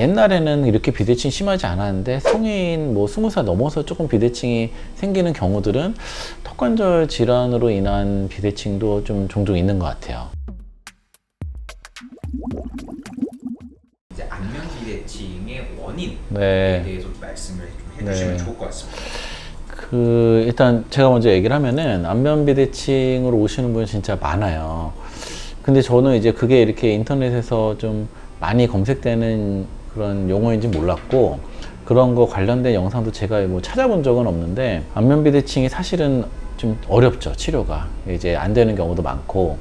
옛날에는 이렇게 비대칭이 심하지 않았는데 성인 뭐 20살 넘어서 조금 비대칭이 생기는 경우들은 턱관절 질환으로 인한 비대칭도 좀 종종 있는 것 같아요. 이제 안면 비대칭의 원인에 네. 대해서 말씀을 좀 해주시면 네. 좋을 것 같습니다. 일단 제가 먼저 얘기를 하면은 안면 비대칭으로 오시는 분 진짜 많아요. 근데 저는 이제 그게 이렇게 인터넷에서 좀 많이 검색되는 그런 용어인지 몰랐고, 그런 거 관련된 영상도 제가 뭐 찾아본 적은 없는데, 안면 비대칭이 사실은 좀 어렵죠, 치료가. 이제 안 되는 경우도 많고.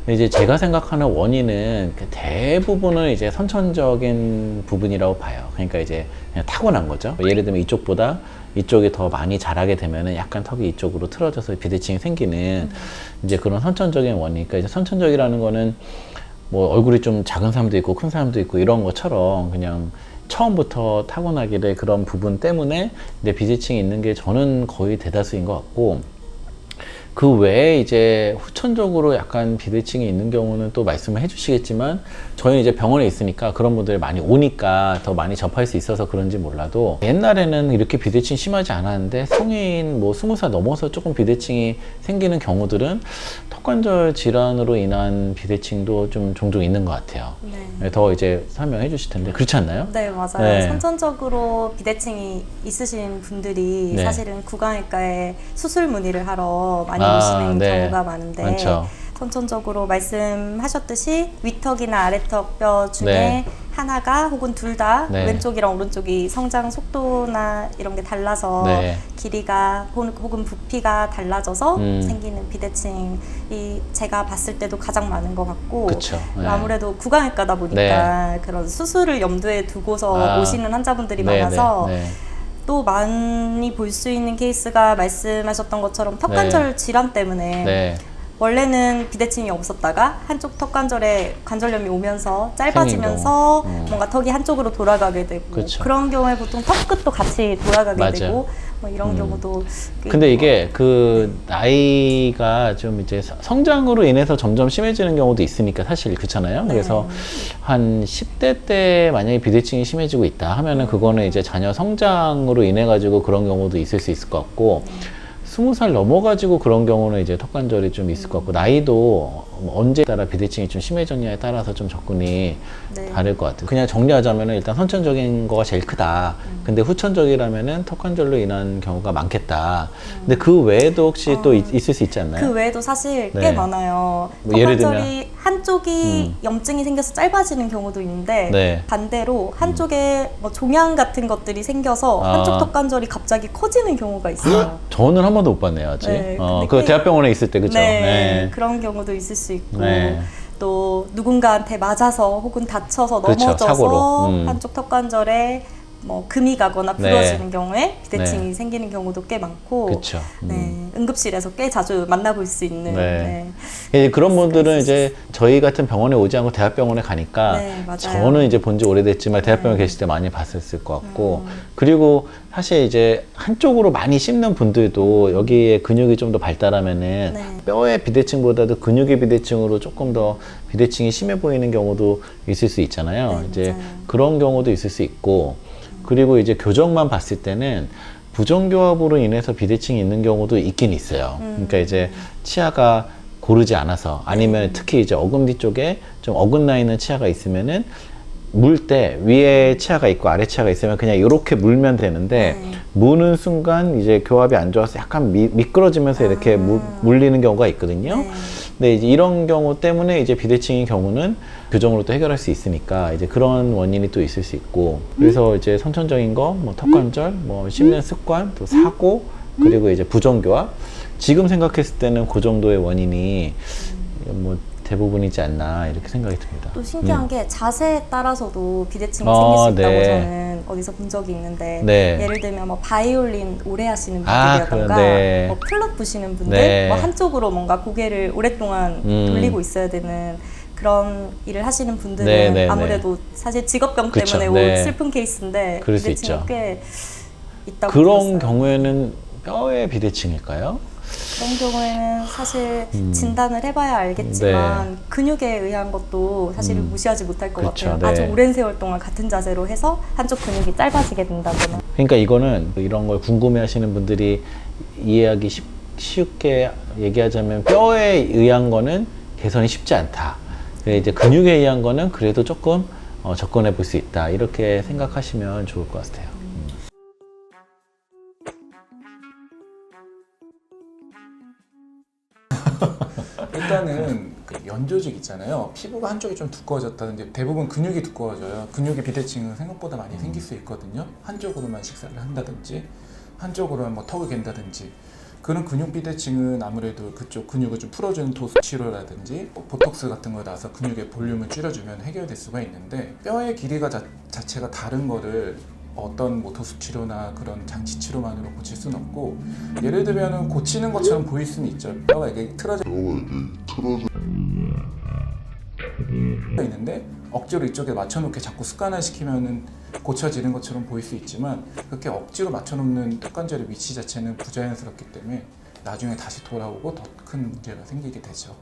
이제 제가 생각하는 원인은 대부분은 이제 선천적인 부분이라고 봐요. 그러니까 이제 그냥 타고난 거죠. 예를 들면 이쪽보다 이쪽이 더 많이 자라게 되면은 약간 턱이 이쪽으로 틀어져서 비대칭이 생기는 이제 그런 선천적인 원인이니까, 이제 선천적이라는 거는 뭐 얼굴이 좀 작은 사람도 있고 큰 사람도 있고 이런 것처럼 그냥 처음부터 타고나기를 그런 부분 때문에 이제 비대칭이 있는 게 저는 거의 대다수인 것 같고, 그 외에 이제 후천적으로 약간 비대칭이 있는 경우는 또 말씀을 해주시겠지만, 저희는 이제 병원에 있으니까 그런 분들이 많이 오니까 더 많이 접할 수 있어서 그런지 몰라도, 옛날에는 이렇게 비대칭이 심하지 않았는데 성인 뭐 20살 넘어서 조금 비대칭이 생기는 경우들은 턱관절 질환으로 인한 비대칭도 좀 종종 있는 것 같아요. 네. 더 이제 설명해 주실 텐데 그렇지 않나요? 네, 맞아요. 네. 선천적으로 비대칭이 있으신 분들이 네. 사실은 구강외과에 수술 문의를 하러 많이 아, 오시는 네. 경우가 많은데, 많죠. 선천적으로 말씀하셨듯이 위턱이나 아래턱 뼈 중에 네. 하나가 혹은 둘 다 네. 왼쪽이랑 오른쪽이 성장 속도나 이런 게 달라서 네. 길이가 혹은 부피가 달라져서 음. 생기는 비대칭이 제가 봤을 때도 가장 많은 것 같고, 그쵸. 네. 아무래도 구강외과다 보니까 그런 수술을 염두에 두고서 오시는 환자분들이 네, 많아서 네, 네. 또 많이 볼 수 있는 케이스가 말씀하셨던 것처럼 턱관절 질환 때문에 네. 원래는 비대칭이 없었다가 한쪽 턱관절에 관절염이 오면서 짧아지면서 생긴 뭔가 턱이 한쪽으로 돌아가게 되고, 그쵸. 그런 경우에 보통 턱 끝도 같이 돌아가게 맞아요. 되고 뭐 이런 경우도 꽤 근데 있는 이게 그 나이가 좀 이제 성장으로 인해서 점점 심해지는 경우도 있으니까 사실 그렇잖아요. 네. 그래서 한 10대 때 만약에 비대칭이 심해지고 있다 하면은 그거는 이제 자녀 성장으로 인해 가지고 그런 경우도 있을 수 있을 것 같고, 20살 넘어가지고 그런 경우는 이제 턱관절이 좀 있을 것 같고, 나이도 언제 따라 비대칭이 좀 심해졌냐에 따라서 좀 접근이 네. 다를 것 같아요. 그냥 정리하자면은 일단 선천적인 거가 제일 크다. 근데 후천적이라면은 턱관절로 인한 경우가 많겠다. 근데 그 외에도 혹시 또 있을 수 있지 않나요? 그 외에도 사실 꽤 네. 많아요. 뭐 예를 턱관절이 한쪽이 염증이 생겨서 짧아지는 경우도 있는데, 네. 반대로 한쪽에 뭐 종양 같은 것들이 생겨서 아. 한쪽 턱관절이 갑자기 커지는 경우가 있어요. 저는 한 번도 못 봤네요, 아직. 네, 근데 그 꽤- 대학병원에 있을 때, 그죠? 네, 그런 경우도 있을 수 있고, 네. 또 누군가한테 맞아서 혹은 다쳐서 그렇죠, 넘어져서 사고로. 한쪽 턱관절에 뭐 금이 가거나 네. 부러지는 경우에 비대칭이 네. 생기는 경우도 꽤 많고, 그쵸. 네, 응급실에서 꽤 자주 만나볼 수 있는. 네. 네. 이제 그런 분들은 이제 저희 같은 병원에 오지 않고 대학병원에 가니까, 네, 맞아요. 저는 이제 본 지 오래됐지만 대학병원에 계실 때 많이 봤었을 것 같고, 그리고 사실 이제 한쪽으로 많이 씹는 분들도 여기에 근육이 좀 더 발달하면은 네. 뼈의 비대칭보다도 근육의 비대칭으로 조금 더 비대칭이 심해 보이는 경우도 있을 수 있잖아요. 네, 이제 맞아요. 그런 경우도 있을 수 있고, 그리고 이제 교정만 봤을 때는 부정교합으로 인해서 비대칭이 있는 경우도 있긴 있어요. 그러니까 이제 치아가 고르지 않아서, 아니면 특히 이제 어금니 쪽에 좀 어긋나 있는 치아가 있으면은 물 때 위에 치아가 있고 아래 치아가 있으면 그냥 이렇게 물면 되는데, 무는 순간 이제 교합이 안 좋아서 약간 미끄러지면서 이렇게 물리는 경우가 있거든요. 네. 근데 이제 이런 경우 때문에 이제 비대칭인 경우는 교정으로 또 해결할 수 있으니까 이제 그런 원인이 또 있을 수 있고, 그래서 이제 선천적인 거, 뭐 턱관절, 뭐 씹는 습관, 또 사고, 그리고 이제 부정교합, 지금 생각했을 때는 그 정도의 원인이 뭐 대부분이지 않나 이렇게 생각이 듭니다. 또 신기한 게 자세에 따라서도 비대칭이 아, 생길 수 있다고 네. 저는 어디서 본 적이 있는데, 네. 예를 들면 뭐 바이올린 오래 하시는 아, 분들이라던가 네. 뭐 플룻 부시는 분들, 네. 뭐 한쪽으로 뭔가 고개를 오랫동안 돌리고 있어야 되는 그런 일을 하시는 분들은 네, 네, 아무래도 사실 직업병 그쵸, 때문에 온 네. 슬픈 케이스인데 그럴 수 비대칭이 있죠. 꽤 있다고 그런 들었어요. 경우에는 뼈의 비대칭일까요? 그런 경우에는 사실 진단을 해봐야 알겠지만 네. 근육에 의한 것도 사실은 무시하지 못할 것 그쵸, 같아요. 아주 네. 오랜 세월 동안 같은 자세로 해서 한쪽 근육이 짧아지게 된다거나. 그러니까 이거는 이런 걸 궁금해하시는 분들이 이해하기 쉽게 얘기하자면 뼈에 의한 거는 개선이 쉽지 않다. 근데 이제 근육에 의한 거는 그래도 조금 접근해 볼 수 있다. 이렇게 생각하시면 좋을 것 같아요. 일단은 그 연조직 있잖아요. 피부가 한쪽이 좀 두꺼워졌다든지 대부분 근육이 두꺼워져요. 근육의 비대칭은 생각보다 많이 생길 수 있거든요. 한쪽으로만 식사를 한다든지 한쪽으로만 뭐 턱을 갠다든지 그런 근육 비대칭은 아무래도 그쪽 근육을 좀 풀어주는 도수 치료라든지 보톡스 같은 거 놔서 근육의 볼륨을 줄여주면 해결될 수가 있는데 뼈의 길이가 자체가 다른 거를 어떤 뭐 도수 치료나 그런 장치 치료만으로 고칠 수는 없고 예를 들면 고치는 것처럼 보일 수는 있죠. 뼈가 이게 틀어져 있는데 억지로 이쪽에 맞춰놓게 자꾸 습관화 시키면은 고쳐지는 것처럼 보일 수 있지만 그렇게 억지로 맞춰놓는 턱관절의 위치 자체는 부자연스럽기 때문에 나중에 다시 돌아오고 더 큰 문제가 생기게 되죠.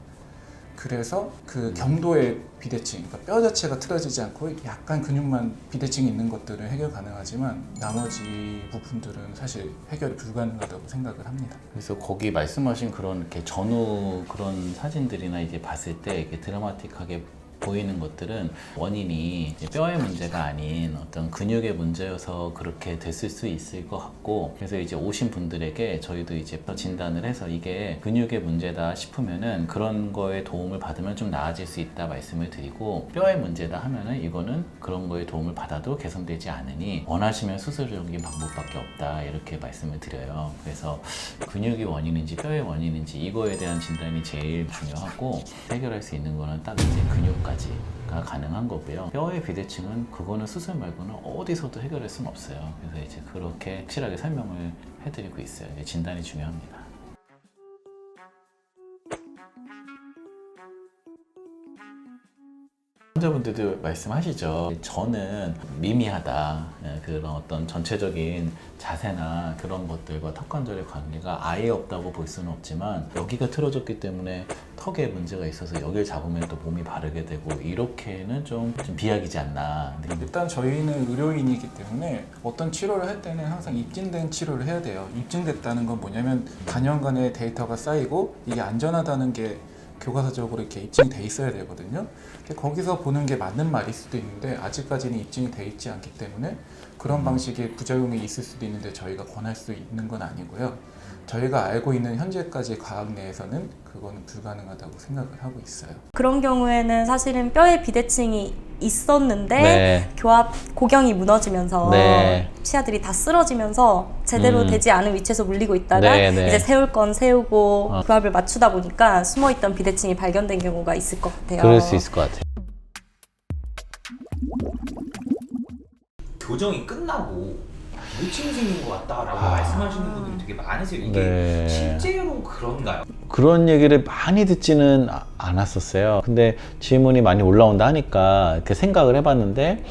그래서 그 경도의 비대칭, 그러니까 뼈 자체가 틀어지지 않고 약간 근육만 비대칭이 있는 것들은 해결 가능하지만 나머지 부분들은 사실 해결이 불가능하다고 생각을 합니다. 그래서 거기 말씀하신 그런 이렇게 전후 그런 사진들이나 이제 봤을 때 이렇게 드라마틱하게 보이는 것들은 원인이 이제 뼈의 문제가 아닌 어떤 근육의 문제여서 그렇게 됐을 수 있을 것 같고 그래서 이제 오신 분들에게 저희도 이제 진단을 해서 이게 근육의 문제다 싶으면은 그런 거에 도움을 받으면 좀 나아질 수 있다 말씀을 드리고 뼈의 문제다 하면은 이거는 그런 거에 도움을 받아도 개선되지 않으니 원하시면 수술적인 방법밖에 없다 이렇게 말씀을 드려요. 그래서 근육이 원인인지 뼈의 원인인지 이거에 대한 진단이 제일 중요하고 해결할 수 있는 거는 딱 이제 근육까지가 가능한 거고요. 뼈의 비대칭은 그거는 수술 말고는 어디서도 해결할 수는 없어요. 그래서 이제 그렇게 확실하게 설명을 해드리고 있어요. 진단이 중요합니다. 환자분들도 말씀하시죠. 저는 미미하다. 그런 어떤 전체적인 자세나 그런 것들과 턱관절의 관계가 아예 없다고 볼 수는 없지만 여기가 틀어졌기 때문에 턱에 문제가 있어서 여기를 잡으면 또 몸이 바르게 되고 이렇게는 좀 비약이지 않나. 일단 저희는 의료인이기 때문에 어떤 치료를 할 때는 항상 입증된 치료를 해야 돼요. 입증됐다는 건 뭐냐면 단연간의 데이터가 쌓이고 이게 안전하다는 게 교과서적으로 이렇게 입증이 돼 있어야 되거든요. 거기서 보는 게 맞는 말일 수도 있는데 아직까지는 입증이 돼 있지 않기 때문에 그런 방식의 부작용이 있을 수도 있는데 저희가 권할 수 있는 건 아니고요. 저희가 알고 있는 현재까지 과학 내에서는 그거는 불가능하다고 생각을 하고 있어요. 그런 경우에는 사실은 뼈의 비대칭이 있었는데 네. 교합 고경이 무너지면서 네. 치아들이 다 쓰러지면서 제대로 되지 않은 위치에서 물리고 있다가 네, 네. 이제 세울 건 세우고 교합을 맞추다 보니까 숨어있던 비대칭이 발견된 경우가 있을 것 같아요. 그럴 수 있을 것 같아요. 교정이 끝나고 물침이 생긴 것 같다라고 말씀하시는 분들이 되게 많으세요. 이게 네. 실제로 그런가요? 그런 얘기를 많이 듣지는 않았었어요. 근데 질문이 많이 올라온다 하니까 이렇게 생각을 해봤는데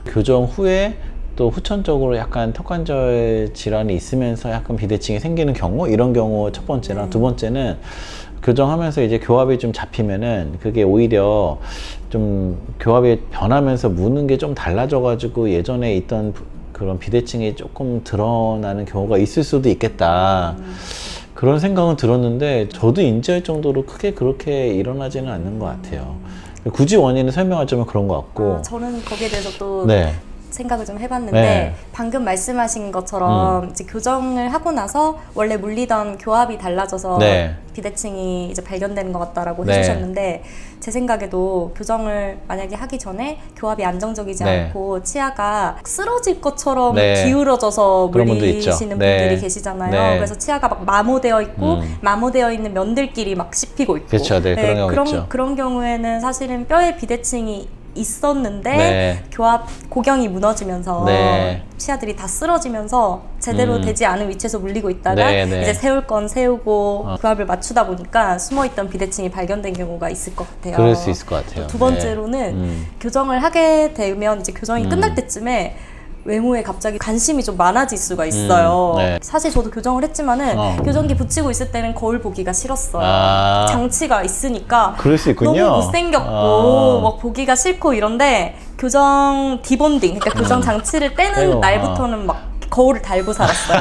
교정 후에 또 후천적으로 약간 턱관절 질환이 있으면서 약간 비대칭이 생기는 경우 이런 경우 첫 번째랑 두 번째는 교정하면서 이제 교합이 좀 잡히면은 그게 오히려 좀 교합이 변하면서 무는 게 좀 달라져 가지고 예전에 있던 그런 비대칭이 조금 드러나는 경우가 있을 수도 있겠다. 그런 생각은 들었는데 저도 인지할 정도로 크게 그렇게 일어나지는 않는 것 같아요. 굳이 원인을 설명하자면 그런 것 같고. 저는 거기에 대해서 또 네. 생각을 좀 해봤는데 네. 방금 말씀하신 것처럼 이제 교정을 하고 나서 원래 물리던 교합이 달라져서 네. 비대칭이 이제 발견되는 것 같다라고 네. 해주셨는데 제 생각에도 교정을 만약에 하기 전에 교합이 안정적이지 네. 않고 치아가 쓰러질 것처럼 네. 기울어져서 그런 분도 있죠. 물리시는 네. 분들이 계시잖아요. 네. 그래서 치아가 막 마모되어 있고 마모되어 있는 면들끼리 막 씹히고 있고 그렇죠. 네, 그런 경우 있죠. 그런 경우에는 사실은 뼈의 비대칭이 있었는데 네. 교합 고경이 무너지면서 네. 치아들이 다 쓰러지면서 제대로 되지 않은 위치에서 물리고 있다가 네, 네. 이제 세울 건 세우고 교합을 맞추다 보니까 숨어있던 비대칭이 발견된 경우가 있을 것 같아요. 그럴 수 있을 것 같아요. 두 번째로는 네. 교정을 하게 되면 이제 교정이 끝날 때쯤에 외모에 갑자기 관심이 좀 많아질 수가 있어요. 네. 사실 저도 교정을 했지만은 교정기 붙이고 있을 때는 거울 보기가 싫었어요. 아. 장치가 있으니까 그럴 수 있군요. 너무 못생겼고 막 보기가 싫고 이런데 교정 디본딩, 그러니까 교정 장치를 떼는 아이고, 날부터는 막 거울을 달고 살았어요.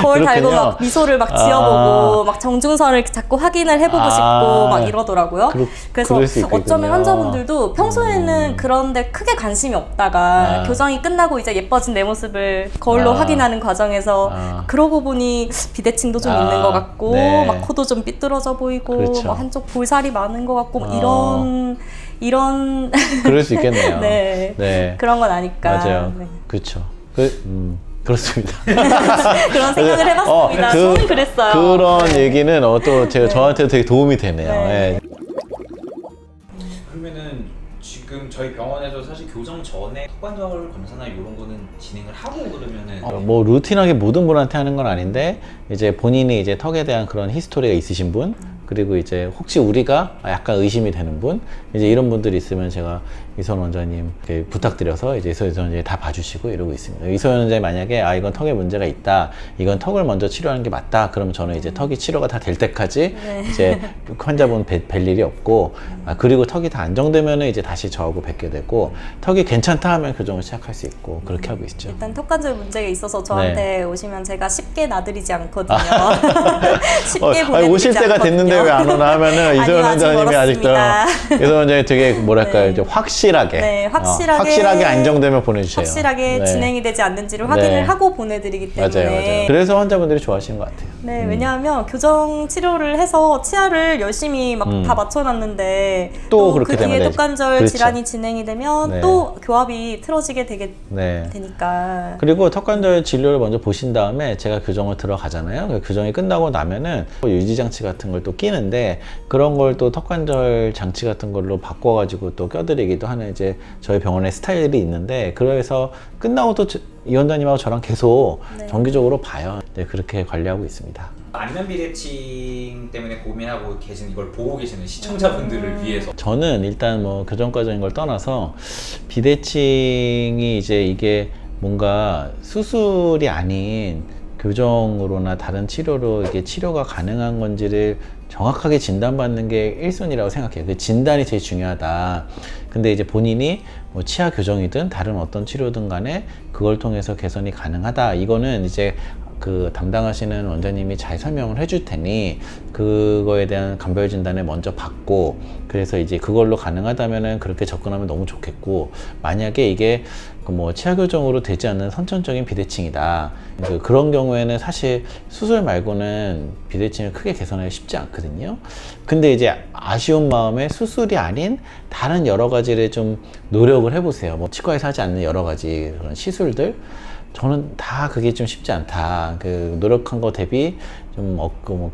거울 달고 그렇군요. 막 미소를 막 지어보고 막 정중선을 자꾸 확인을 해보고 싶고 막 이러더라고요. 그래서 그럴 수 있겠군요. 어쩌면 환자분들도 평소에는 그런데 크게 관심이 없다가 교정이 끝나고 이제 예뻐진 내 모습을 거울로 확인하는 과정에서 그러고 보니 비대칭도 좀 있는 것 같고 네. 막 코도 좀 삐뚤어져 보이고 그렇죠. 막 한쪽 볼살이 많은 것 같고 막 이런 그럴 수 있겠네요. 네. 네. 그런 건 아닐까. 맞아요. 네. 그렇죠. 그렇습니다. 그런 생각을 해봤습니다. 저는 그랬어요. 그런 네. 얘기는 또 제가 저한테 되게 도움이 되네요. 네. 예. 그러면은 지금 저희 병원에서 사실 교정 전에 턱관절 검사나 이런 거는 진행을 하고 그러면은 뭐 루틴하게 모든 분한테 하는 건 아닌데 이제 본인이 이제 턱에 대한 그런 히스토리가 있으신 분, 그리고 이제 혹시 우리가 약간 의심이 되는 분, 이제 이런 분들이 있으면 제가 이소연 원장님 부탁드려서 이제 이소연 원장님 다 봐주시고 이러고 있습니다. 이소연 원장님 만약에 이건 턱에 문제가 있다, 이건 턱을 먼저 치료하는 게 맞다, 그럼 저는 이제 턱이 치료가 다 될 때까지 이제 환자분 뵐 일이 없고, 그리고 턱이 다 안정되면은 이제 다시 저하고 뵙게 되고, 턱이 괜찮다 하면 교정을 시작할 수 있고 그렇게 하고 있죠. 일단 턱관절 문제가 있어서 저한테 오시면 제가 쉽게 놔드리지 않거든요. 쉽게 보내드리지 오실 때가 않거든요. 됐는데 왜 안 오나 하면은 이소연 아직 원장님이 아직도 멀었습니다. 이소연 원장님이 되게 뭐랄까요, 네. 이제 확실하게 네, 확실하게 확실하게 안정되면 보내주세요. 확실하게 네. 진행이 되지 않는지를 확인을 네. 하고 보내드리기 때문에 맞아요. 그래서 환자분들이 좋아하시는 것 같아요. 네, 왜냐하면 교정 치료를 해서 치아를 열심히 막 다 맞춰놨는데 또 그렇게 그 뒤에 되면 턱관절 그렇죠. 질환이 진행이 되면 네. 또 교합이 틀어지게 네. 되니까 그리고 턱관절 진료를 먼저 보신 다음에 제가 교정을 들어가잖아요. 그 교정이 끝나고 나면은 유지장치 같은 걸 또 끼는데, 그런 걸 또 턱관절 장치 같은 걸로 바꿔가지고 또 껴드리기도 하는 이제 저희 병원의 스타일이 있는데, 그래서 끝나고 또 이 원장님하고 저랑 계속 정기적으로 봐요. 네, 그렇게 관리하고 있습니다. 안면 비대칭 때문에 고민하고 계신 이걸 보고 계시는 시청자분들을 위해서 저는 일단 뭐 교정과정인 걸 떠나서 비대칭이 이제 이게 뭔가 수술이 아닌 교정으로나 다른 치료로 이게 치료가 가능한 건지를 정확하게 진단받는 게 1순위라고 생각해요. 그 진단이 제일 중요하다. 근데 이제 본인이 뭐 치아 교정이든 다른 어떤 치료든 간에 그걸 통해서 개선이 가능하다. 이거는 이제 그 담당하시는 원장님이 잘 설명을 해줄 테니 그거에 대한 감별 진단을 먼저 받고, 그래서 이제 그걸로 가능하다면은 그렇게 접근하면 너무 좋겠고, 만약에 이게 뭐 치아 교정으로 되지 않는 선천적인 비대칭이다, 그런 경우에는 사실 수술 말고는 비대칭을 크게 개선하기 쉽지 않거든요. 근데 이제 아쉬운 마음에 수술이 아닌 다른 여러 가지를 좀 노력을 해보세요. 뭐 치과에서 하지 않는 여러 가지 그런 시술들, 저는 다 그게 좀 쉽지 않다. 그 노력한 거 대비 좀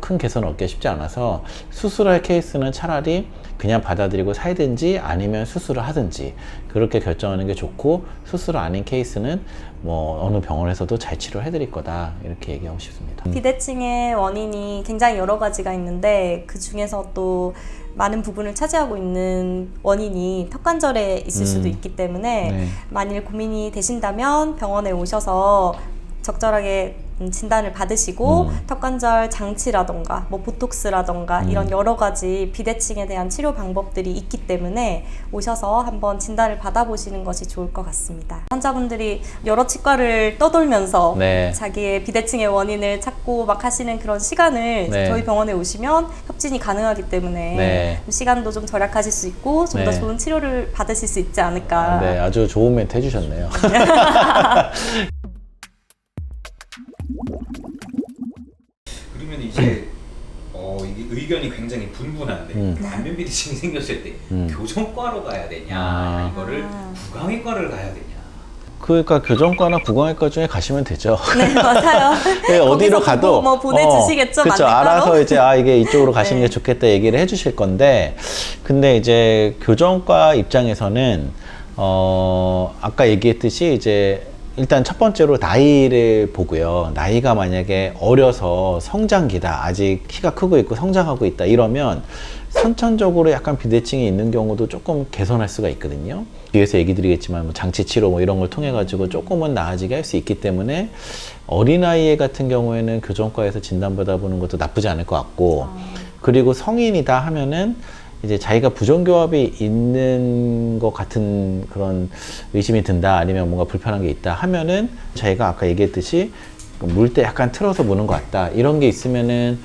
큰 개선 얻기 쉽지 않아서 수술할 케이스는 차라리 그냥 받아들이고 살든지 아니면 수술을 하든지 그렇게 결정하는 게 좋고, 수술 아닌 케이스는 뭐 어느 병원에서도 잘 치료해 드릴 거다, 이렇게 얘기하고 싶습니다. 비대칭의 원인이 굉장히 여러 가지가 있는데 그 중에서 또 많은 부분을 차지하고 있는 원인이 턱관절에 있을 수도 있기 때문에 네. 만일 고민이 되신다면 병원에 오셔서 적절하게 진단을 받으시고 턱관절 장치라던가 뭐 보톡스라던가 이런 여러 가지 비대칭에 대한 치료 방법들이 있기 때문에 오셔서 한번 진단을 받아보시는 것이 좋을 것 같습니다. 환자분들이 여러 치과를 떠돌면서 네. 자기의 비대칭의 원인을 찾고 막 하시는 그런 시간을 네. 저희 병원에 오시면 협진이 가능하기 때문에 네. 시간도 좀 절약하실 수 있고 좀 더 네. 좋은 치료를 받으실 수 있지 않을까. 네, 아주 좋은 멘트 해주셨네요. 그러면 이제 이게 의견이 굉장히 분분한데 안면 비대칭이 생겼을 때 교정과로 가야 되냐, 이거를 구강외과를 가야 되냐. 그러니까 교정과나 구강외과 중에 가시면 되죠. 네, 맞아요. 네, 어디로 거기서 가도 뭐 보내주시겠죠, 그렇죠. 만능과로? 알아서 이제 이게 이쪽으로 가시는 네. 게 좋겠다 얘기를 해주실 건데, 근데 이제 교정과 입장에서는 아까 얘기했듯이 이제 일단 첫 번째로 나이를 보고요. 나이가 만약에 어려서 성장기다, 아직 키가 크고 있고 성장하고 있다 이러면 선천적으로 약간 비대칭이 있는 경우도 조금 개선할 수가 있거든요. 뒤에서 얘기 드리겠지만 뭐 장치 치료 뭐 이런 걸 통해 가지고 조금은 나아지게 할 수 있기 때문에 어린아이 같은 경우에는 교정과에서 진단받아 보는 것도 나쁘지 않을 것 같고, 그리고 성인이다 하면은 이제 자기가 부정교합이 있는 것 같은 그런 의심이 든다, 아니면 뭔가 불편한 게 있다 하면은 자기가 아까 얘기했듯이 물 때 약간 틀어서 무는 것 같다, 이런 게 있으면은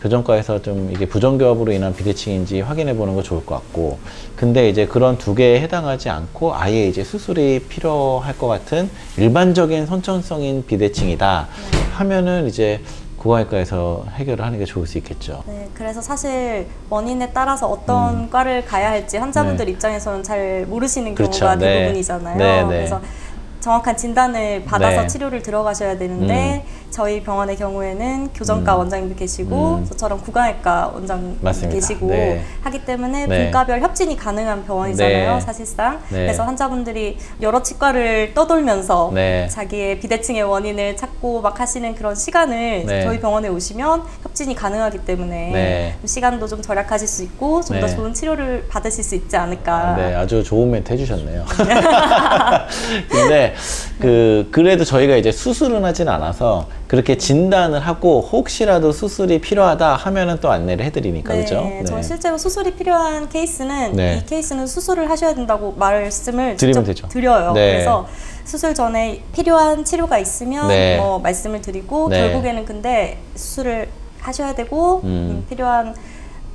교정과에서 좀 이게 부정교합으로 인한 비대칭인지 확인해 보는 거 좋을 것 같고, 근데 이제 그런 두 개에 해당하지 않고 아예 이제 수술이 필요할 것 같은 일반적인 선천성인 비대칭이다 하면은 이제 구강외과에서 해결을 하는 게 좋을 수 있겠죠. 네, 그래서 사실 원인에 따라서 어떤 과를 가야 할지 환자분들 입장에서는 잘 모르시는 그렇죠. 경우가 네. 대부분이잖아요. 네, 네. 그래서 정확한 진단을 받아서 네. 치료를 들어가셔야 되는데 저희 병원의 경우에는 교정과 원장님도 계시고 저처럼 구강외과 원장님 맞습니다. 계시고 네. 하기 때문에 네. 분과별 협진이 가능한 병원이잖아요. 네. 사실상. 네. 그래서 환자분들이 여러 치과를 떠돌면서 네. 자기의 비대칭의 원인을 찾고 막 하시는 그런 시간을 네. 저희 병원에 오시면 협진이 가능하기 때문에 네. 시간도 좀 절약하실 수 있고 좀 더 네. 좋은 치료를 받으실 수 있지 않을까. 네, 아주 좋은 멘트 해주셨네요. 근데 그래도 저희가 이제 수술은 하진 않아서 그렇게 진단을 하고 혹시라도 수술이 필요하다 하면은 또 안내를 해드리니까, 네, 그죠? 저 실제로 수술이 필요한 케이스는 네. 이 케이스는 수술을 하셔야 된다고 말씀을 드리면 직접 되죠. 드려요. 네. 그래서 수술 전에 필요한 치료가 있으면 네. 뭐 말씀을 드리고 네. 결국에는 근데 수술을 하셔야 되고 필요한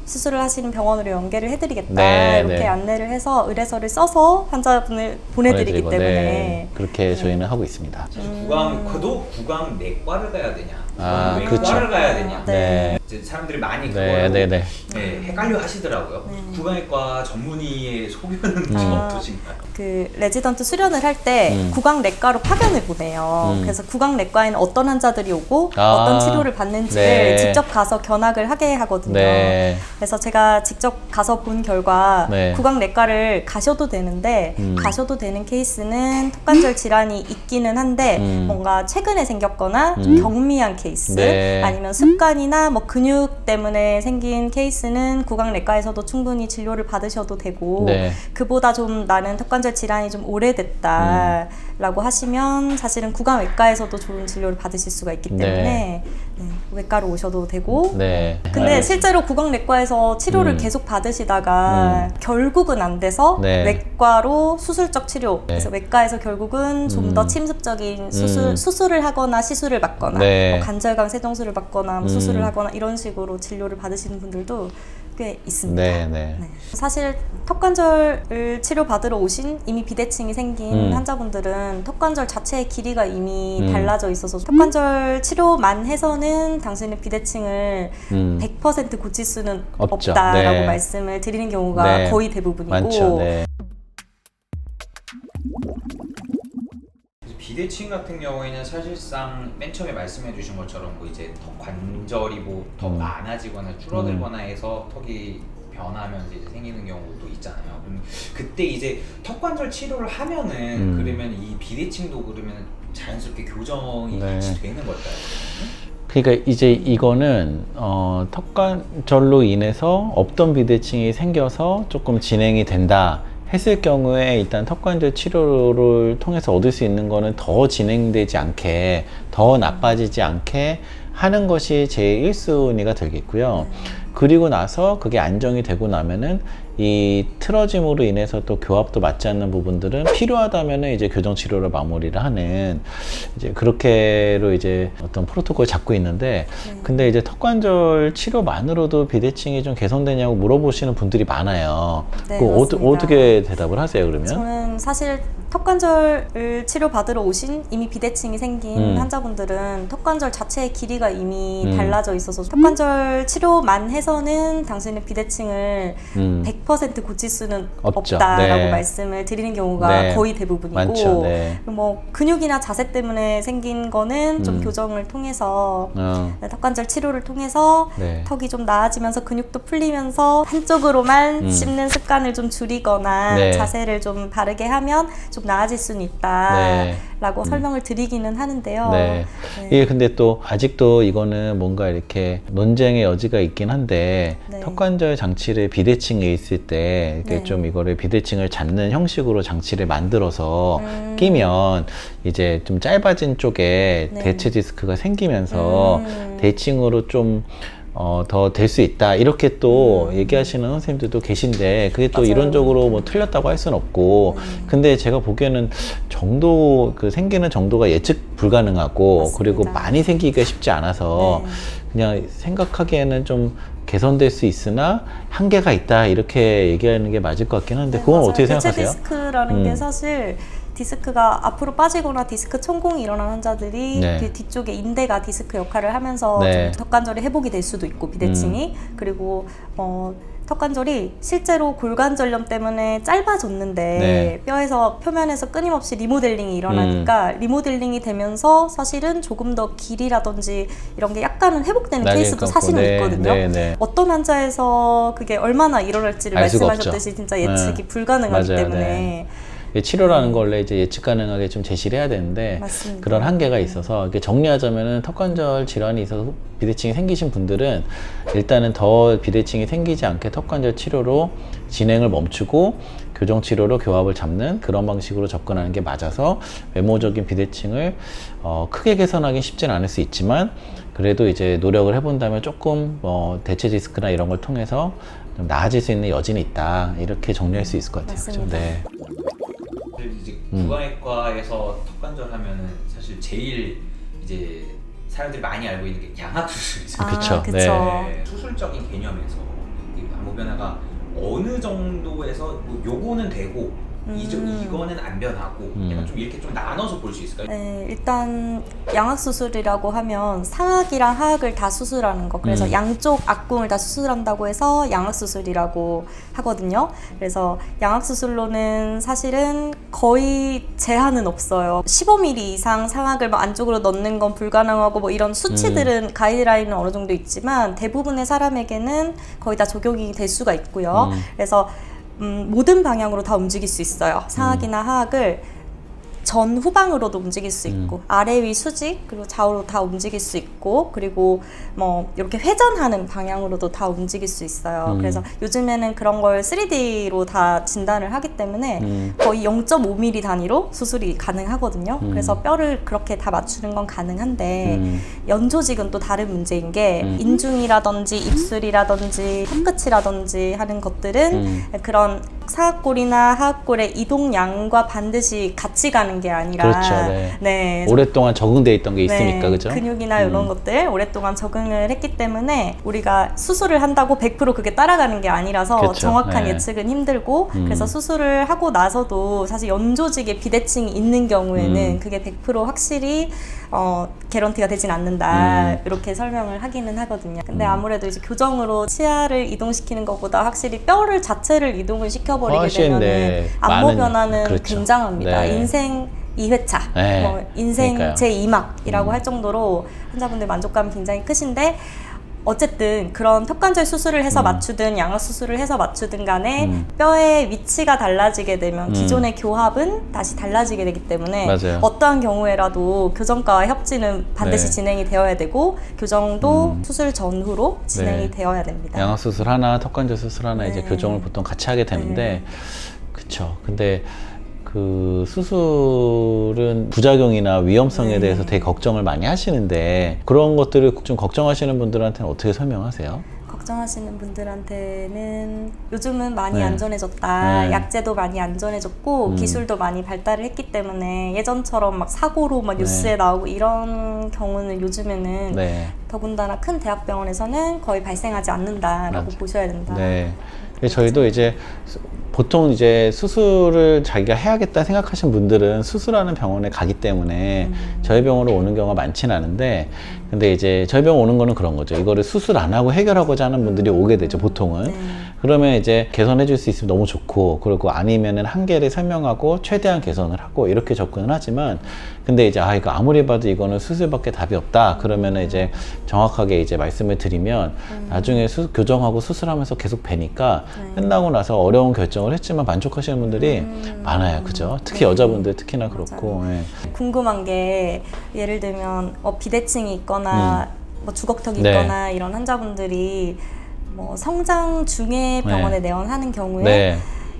수술을 하시는 병원으로 연계를 해드리겠다 네, 이렇게 네. 안내를 해서 의뢰서를 써서 환자분을 보내드리기 보내드리고, 때문에 네, 그렇게 저희는 하고 있습니다. 구강외과도 구강내과를 가야 되냐, 아, 구강외과를 그렇죠. 가야 되냐. 네. 이제 사람들이 많이 네, 그걸 네, 네. 헷갈려 하시더라고요. 구강외과 전문의의 소견은 좀 어떠신가요? 그 레지던트 수련을 할 때 구강내과로 파견을 보내요. 그래서 구강내과에는 어떤 환자들이 오고 아, 어떤 치료를 받는지를 네. 직접 가서 견학을 하게 하거든요. 네. 그래서 제가 직접 가서 본 결과 네. 구강내과를 가셔도 되는데 가셔도 되는 케이스는 턱관절 질환이 있기는 한데 뭔가 최근에 생겼거나 좀 경미한 케이스 네. 아니면 습관이나 뭐 근육 때문에 생긴 케이스는 구강내과에서도 충분히 진료를 받으셔도 되고 네. 그보다 좀 나는 턱관절 질환이 좀 오래됐다라고 하시면 사실은 구강외과에서도 좋은 진료를 받으실 수가 있기 때문에 네, 외과로 오셔도 되고 네. 근데 실제로 구강내과에서 치료를 계속 받으시다가 결국은 안 돼서 네. 외과로 수술적 치료 그래서 외과에서 결국은 좀 더 침습적인 수술을 하거나 시술을 받거나 네. 뭐 관절강 세정술을 받거나 뭐 수술을 하거나 이런 식으로 진료를 받으시는 분들도 꽤 있습니다. 네, 네. 네. 사실 턱관절을 치료받으러 오신 이미 비대칭이 생긴 환자분들은 턱관절 자체의 길이가 이미 달라져 있어서 턱관절 치료만 해서는 당신의 비대칭을 100% 고칠 수는 없죠. 없다라고 네. 말씀을 드리는 경우가 네. 거의 대부분이고 많죠. 네. 비대칭 같은 경우에는 사실상 맨 처음에 말씀해 주신 것처럼 뭐 이제 턱 관절이 뭐 더 많아지거나 줄어들거나 해서 턱이 변하면서 이제 생기는 경우도 있잖아요. 그럼 그때 이제 턱 관절 치료를 하면은 그러면 이 비대칭도 그러면 자연스럽게 교정이 네. 같이 되는 걸까요? 그러니까 이제 이거는 턱관절로 인해서 없던 비대칭이 생겨서 조금 진행이 된다 했을 경우에 일단 턱관절 치료를 통해서 얻을 수 있는 거는 더 진행되지 않게, 더 나빠지지 않게 하는 것이 제일 1순위가 되겠고요. 그리고 나서 그게 안정이 되고 나면은 이 틀어짐으로 인해서 또 교합도 맞지 않는 부분들은 필요하다면은 이제 교정 치료를 마무리를 하는 이제 그렇게로 이제 어떤 프로토콜을 잡고 있는데, 근데 이제 턱관절 치료만으로도 비대칭이 좀 개선되냐고 물어보시는 분들이 많아요. 네, 그거 맞습니다. 어떻게 대답을 하세요, 그러면? 저는 사실 턱관절을 치료받으러 오신 이미 비대칭이 생긴 환자분들은 턱관절 자체의 길이가 이미 달라져 있어서 턱관절 치료만 해서는 당신의 비대칭을 100% 고칠 수는 없죠. 없다라고 네. 말씀을 드리는 경우가 네. 거의 대부분이고 많죠. 네. 뭐 근육이나 자세 때문에 생긴 거는 좀 교정을 통해서 턱관절 치료를 통해서 네. 턱이 좀 나아지면서 근육도 풀리면서 한쪽으로만 씹는 습관을 좀 줄이거나 네. 자세를 좀 바르게 하면 좀 좀 나아질 수는 있다라고 설명을 드리기는 하는데요. 네. 이게 근데 또 아직도 이거는 뭔가 이렇게 논쟁의 여지가 있긴 한데 네. 턱관절 장치를 비대칭에 있을 때 이렇게 네. 좀 이거를 비대칭을 잡는 형식으로 장치를 만들어서 끼면 이제 좀 짧아진 쪽에 네. 대체 디스크가 생기면서 대칭으로 좀 더 될 수 있다 이렇게 또 얘기하시는 선생님들도 계신데 그게 또 맞아요. 이론적으로 뭐 틀렸다고 할 수는 없고 근데 제가 보기에는 정도 그 생기는 정도가 예측 불가능하고 맞습니다. 그리고 많이 생기기가 쉽지 않아서 네. 그냥 생각하기에는 좀 개선될 수 있으나 한계가 있다 이렇게 얘기하는 게 맞을 것 같긴 한데 그건 맞아요. 어떻게 대체 생각하세요? 디스크라는 게 사실 디스크가 앞으로 빠지거나 디스크 천공이 일어난 환자들이 네. 그 뒤쪽에 인대가 디스크 역할을 하면서 네. 좀 턱관절이 회복이 될 수도 있고 비대칭이 그리고 턱관절이 실제로 골관절염 때문에 짧아졌는데 네. 뼈에서 표면에서 끊임없이 리모델링이 일어나니까 리모델링이 되면서 사실은 조금 더 길이라든지 이런 게 약간은 회복되는 날릴 케이스도 것 사실은 같고. 네, 있거든요. 네, 네. 어떤 환자에서 그게 얼마나 일어날지를 알 수가 말씀하셨듯이 없죠. 진짜 예측이 네. 불가능하기 맞아요. 때문에 네. 치료라는 걸 원래 이제 예측 가능하게 좀 제시를 해야 되는데 맞습니다. 그런 한계가 있어서 이렇게 정리하자면은 턱관절 질환이 있어서 비대칭이 생기신 분들은 일단은 더 비대칭이 생기지 않게 턱관절 치료로 진행을 멈추고 교정 치료로 교합을 잡는 그런 방식으로 접근하는 게 맞아서 외모적인 비대칭을 크게 개선하기 쉽지는 않을 수 있지만 그래도 이제 노력을 해본다면 조금 대체 디스크나 이런 걸 통해서 좀 나아질 수 있는 여지는 있다 이렇게 정리할 수 있을 것 같아요. 그죠? 맞습니다. 네. 이제 구강외과에서 턱관절 하면은 사실 제일 이제 사람들이 많이 알고 있는 게 양악 수술이죠. 그쵸. 그쵸. 네. 수술적인 개념에서 이 안무 변화가 어느 정도에서 뭐 요거는 되고 이거는 안 변하고 약간 좀 이렇게 좀 나눠서 볼 수 있을까요? 네, 일단 양악 수술이라고 하면 상악이랑 하악을 다 수술하는 거. 그래서 양쪽 악궁을 다 수술한다고 해서 양악 수술이라고 하거든요. 그래서 양악 수술로는 사실은 거의 제한은 없어요. 15mm 이상 상악을 뭐 안쪽으로 넣는 건 불가능하고 뭐 이런 수치들은 가이드라인은 어느 정도 있지만 대부분의 사람에게는 거의 다 적용이 될 수가 있고요. 그래서 모든 방향으로 다 움직일 수 있어요. 상악이나 하악을 전 후방으로도 움직일 수 있고 아래 위 수직 그리고 좌우로 다 움직일 수 있고 그리고 뭐 이렇게 회전하는 방향으로도 다 움직일 수 있어요. 그래서 요즘에는 그런 걸 3D로 다 진단을 하기 때문에 거의 0.5mm 단위로 수술이 가능하거든요. 그래서 뼈를 그렇게 다 맞추는 건 가능한데 연조직은 또 다른 문제인 게 인중이라든지 입술이라든지 턱끝이라든지 하는 것들은 그런 상악골이나 하악골의 이동량과 반드시 같이 가는 게 아니라 그렇죠. 네. 오랫동안 적응돼 있던 게 있으니까 그죠? 근육이나 이런 것들 오랫동안 적응을 했기 때문에 우리가 수술을 한다고 100% 그게 따라가는 게 아니라서 그렇죠. 정확한 네. 예측은 힘들고 그래서 수술을 하고 나서도 사실 연조직에 비대칭이 있는 경우에는 그게 100% 확실히 개런티가 되진 않는다 이렇게 설명을 하기는 하거든요. 근데 아무래도 이제 교정으로 치아를 이동시키는 것보다 확실히 뼈를 자체를 이동을 시켜버리게 훨씬, 되면은 네, 안모 많은- 변화는 그렇죠. 굉장합니다. 네. 인생 2회차, 네. 뭐 인생 그러니까요. 제2막이라고 할 정도로 환자분들 만족감이 굉장히 크신데 어쨌든 그런 턱관절 수술을 해서 맞추든 양악 수술을 해서 맞추든 간에 뼈의 위치가 달라지게 되면 기존의 교합은 다시 달라지게 되기 때문에 맞아요. 어떠한 경우에라도 교정과와 협진은 반드시 네. 진행이 되어야 되고 교정도 수술 전후로 진행이 네. 되어야 됩니다. 양악 수술 하나, 턱관절 수술 하나 이제 네. 교정을 보통 같이 하게 되는데, 그쵸. 근데 그 수술은 부작용이나 위험성에 대해서 되게 걱정을 많이 하시는데 그런 것들을 좀 걱정하시는 분들한테는 어떻게 설명하세요? 걱정하시는 분들한테는 요즘은 많이 네. 안전해졌다. 네. 약제도 많이 안전해졌고 기술도 많이 발달을 했기 때문에 예전처럼 막 사고로 막 뉴스에 나오고 이런 경우는 요즘에는 네. 더군다나 큰 대학병원에서는 거의 발생하지 않는다라고 맞아. 보셔야 된다. 네. 근데 저희도 이제 보통 이제 수술을 자기가 해야겠다 생각하신 분들은 수술하는 병원에 가기 때문에 저희 병원으로 오는 경우가 많지는 않은데 근데 이제 저희 병원 오는 거는 그런 거죠. 이거를 수술 안 하고 해결하고자 하는 분들이 오게 되죠, 보통은. 그러면 이제 개선해 줄 수 있으면 너무 좋고, 그리고 아니면은 한계를 설명하고 최대한 개선을 하고 이렇게 접근을 하지만, 근데 이제 이거 아무리 봐도 이거는 수술밖에 답이 없다 그러면은 이제 정확하게 이제 말씀을 드리면 나중에 교정하고 수술하면서 계속 뵈니까 끝나고 나서 어려운 결정을 했지만 만족하시는 분들이 많아요. 그죠? 특히 여자분들 특히나 그렇고. 예. 궁금한 게 예를 들면 비대칭이 있거나 뭐 주걱턱이 네. 있거나 이런 환자분들이 뭐 성장 중에 병원에 내원하는 경우에 네.